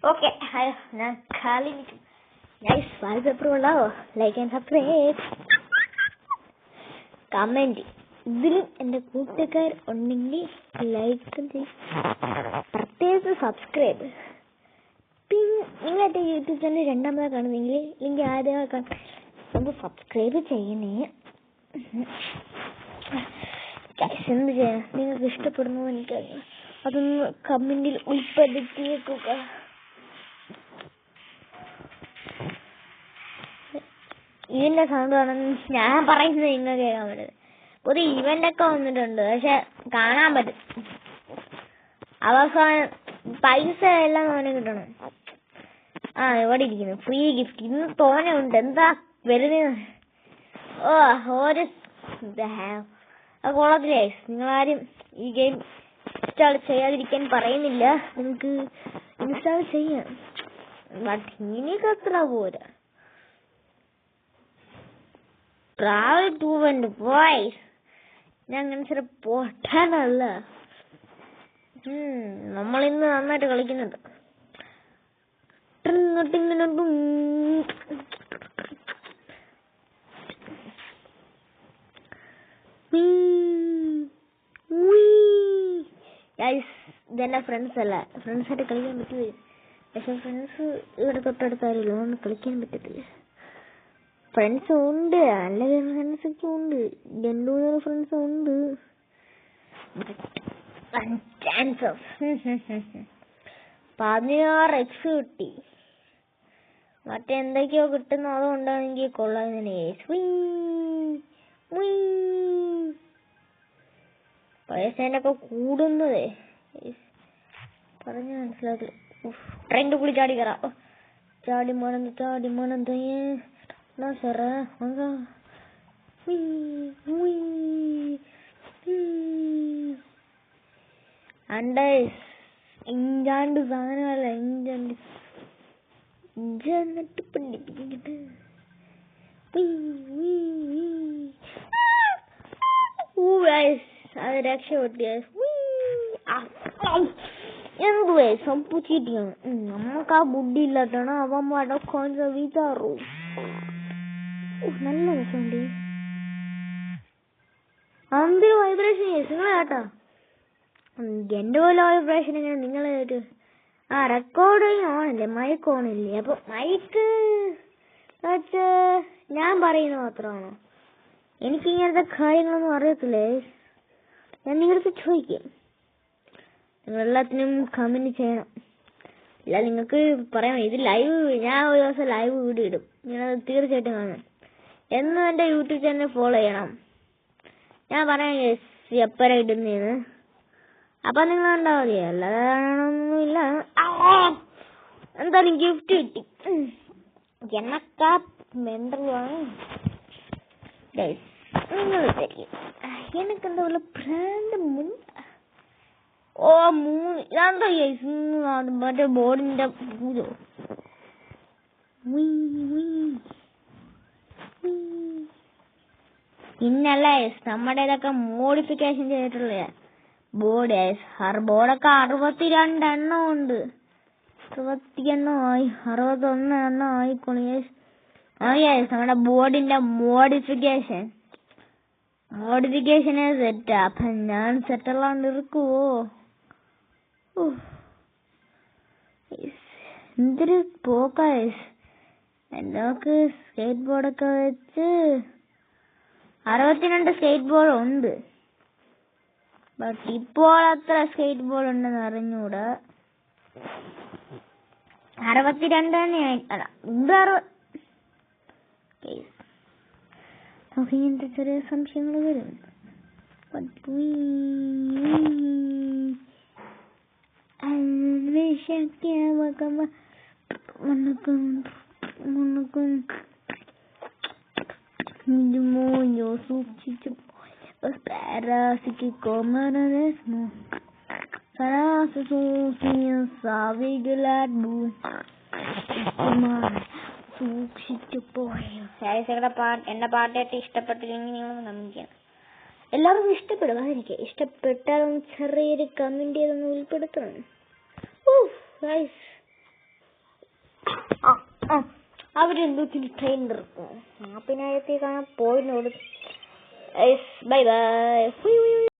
Okay ഞാൻ കാലി nice വാട്സപ്പുള്ളാവോ ലൈക്ക് ആൻഡ് സബ്സ്ക്രൈബ് കമന്റ്. ഇതിലും എൻ്റെ കൂട്ടുകാർ ഉണ്ടെങ്കിൽ ലൈക്ക് പ്രത്യേകിച്ച് സബ്സ്ക്രൈബ്. പിന്നെ നിങ്ങളുടെ യൂട്യൂബ് ചാനൽ രണ്ടാമതാണ് കാണുന്നെങ്കിൽ അല്ലെങ്കിൽ ആദ്യമായി ഒന്ന് സബ്സ്ക്രൈബ് ചെയ്യണേ. എന്ത് ചെയ്യാൻ നിങ്ങൾക്ക് ഇഷ്ടപ്പെടുന്നു എനിക്കറിയാം. അതൊന്ന് കമന്റിൽ ഉൾപ്പെടുത്തിയേക്കുക. ഇതിന്റെ സൗണ്ട് ആണെന്ന് ഞാൻ പറയുന്നത് നിങ്ങൾ കേൾക്കാൻ പറ്റുന്നത്. പുതിയ ഇവന്റ് ഒക്കെ വന്നിട്ടുണ്ട്, പക്ഷെ കാണാൻ പറ്റും. അവസാനം പൈസ എല്ലാം അവന് കിട്ടണം. ഇവിടെ ഇരിക്കുന്നു ഫ്രീ ഗിഫ്റ്റ്. ഇന്ന് തോന്നുന്നുണ്ട് എന്താ വരുന്നത്. ഒരു കോളത്തിലേ നിങ്ങളാരും ഈ ഗെയിം ഇൻസ്റ്റാൾ ചെയ്യാതിരിക്കാൻ പറയുന്നില്ല. നിങ്ങൾക്ക് ഇൻസ്റ്റാൾ ചെയ്യാം, ബട്ട് ഇനിക്ക് അത്ര പോരാ. ട്രാവൽ ടു ആൻഡ് ബോയ്സ് ഞാൻ അങ്ങനെ ചില പൊട്ടാനല്ല. നമ്മളിന്ന് നന്നായിട്ട് കളിക്കുന്നുണ്ട്. ഇതെന്റെ ഫ്രണ്ട്സ് അല്ല, ഫ്രണ്ട്സായിട്ട് കളിക്കാൻ പറ്റില്ല. പക്ഷെ ഫ്രണ്ട്സ് ഇവിടെ തൊട്ടടുത്തായാലും അതുകൊണ്ട് കളിക്കാൻ പറ്റത്തില്ല. ഫ്രണ്ട്സ് ഉണ്ട്, നല്ല ഫ്രണ്ട്സ് ഒക്കെ ഉണ്ട്, 2-3 ഫ്രണ്ട്സ് ഉണ്ട്. 16 എക്സ് കിട്ടി. മറ്റെന്തൊക്കെയോ കിട്ടുന്ന അതുകൊണ്ടാണെങ്കിൽ കൊള്ളാം. പൈസേനൊക്കെ കൂടുന്നതേ പറഞ്ഞ് മനസ്സിലാക്കി. ട്രെൻഡ് കൂടി ചാടി കയറാം. ചാടി മണം ഇഞ്ചാണ്ട് സാധനമല്ല, ഇഞ്ചിട്ട് പഠിപ്പിച്ചിട്ട് അത് രക്ഷപ്പെട്ടിയ എന്തുവേ സംഭവിച്ചിട്ടാണ്. നമുക്ക് ആ ബുദ്ധി ഇല്ലാട്ടാണ് അവൻ വടക്കാൻ വിചാറു. നല്ല രസമുണ്ട്. അന്ത് വൈബ്രേഷൻ നിങ്ങൾ കേട്ടാ. എന്റെ പോലെ വൈബ്രേഷൻ എങ്ങനെ നിങ്ങൾ കേട്ട്? റെക്കോർഡ് ഓണല്ലേ, മൈക്ക് ഓണില്ലേ? അപ്പൊ മൈക്ക് ഞാൻ പറയുന്ന മാത്രമാണോ? എനിക്ക് ഇങ്ങനത്തെ കാര്യങ്ങളൊന്നും അറിയത്തില്ലേ. ഞാൻ നിങ്ങളടുത്ത് ചോദിക്കാം. നിങ്ങളെല്ലാത്തിനും കമന്റ് ചെയ്യണം. ഇല്ല നിങ്ങൾക്ക് പറയാം. ഇത് ലൈവ്, ഞാൻ ഒരു ദിവസം ലൈവ് വീഡിയോ ഇടും. നിങ്ങളത് തീർച്ചയായിട്ടും കാണാം. എന്നും എൻ്റെ യൂട്യൂബ് ചാനൽ ഫോളോ ചെയ്യണം. ഞാൻ പറയാം എപ്പോഴാണ് ഇടുന്നതെന്ന്. അപ്പൊ നിങ്ങൾ കണ്ടാൽ മതി. അല്ലാതൊന്നുമില്ല. എന്തായാലും ഗിഫ്റ്റ് കിട്ടി. എന്നൊക്കെ മെന്റലാണ് നിങ്ങൾ തരും. എനിക്കെന്താ പോലെ ബ്രാൻഡ് എന്താ മറ്റേ ബോർഡിന്റെ പൂജോ പിന്നല്ലേ നമ്മുടെ ഇതൊക്കെ മോഡിഫിക്കേഷൻ ചെയ്തിട്ടുള്ള ബോർഡ്. ബോർഡൊക്കെ 62 എണ്ണം ഉണ്ട്. 60 എണ്ണമായി, 61 എണ്ണം ആയിക്കോളി. നമ്മുടെ ബോർഡിന്റെ മോഡിഫിക്കേഷനെ സെറ്റാ. അപ്പൊ ഞാൻ സെറ്റല്ലാണ്ട് ഇരിക്കുവോ? എന്തൊരു പോക്കാ. എന്നൊക്കെ സ്കേറ്റ് ബോർഡൊക്കെ വെച്ച് 62 സ്കേറ്റ് ബോർഡ് ഉണ്ട്. ബട്ട് ഇപ്പോൾ അത്ര സ്കേറ്റ് ബോർഡ് ഉണ്ടെന്ന് അറിഞ്ഞൂടാ. 62 തന്നെയായി. ഇങ്ങനത്തെ ചെറിയ സംശയങ്ങൾ വരും. സൂക്ഷിച്ചു പോയോ. എന്റെ പാട്ടായിട്ട് ഇഷ്ടപ്പെട്ടില്ലെങ്കിൽ നിങ്ങൾ കമന്റ് ചെയ്യണം. എല്ലാവർക്കും ഇഷ്ടപ്പെടും. അതെനിക്ക് ഇഷ്ടപ്പെട്ടാലും ചെറിയൊരു കമന്റ് ചെയ്തൊന്ന് ഉൾപ്പെടുത്തണം. അവരെന്തോ ട്രെയിൻ നിർത്തും. പിന്നെ അകത്തേക്കാണ് പോയിനോട്. Bye bye.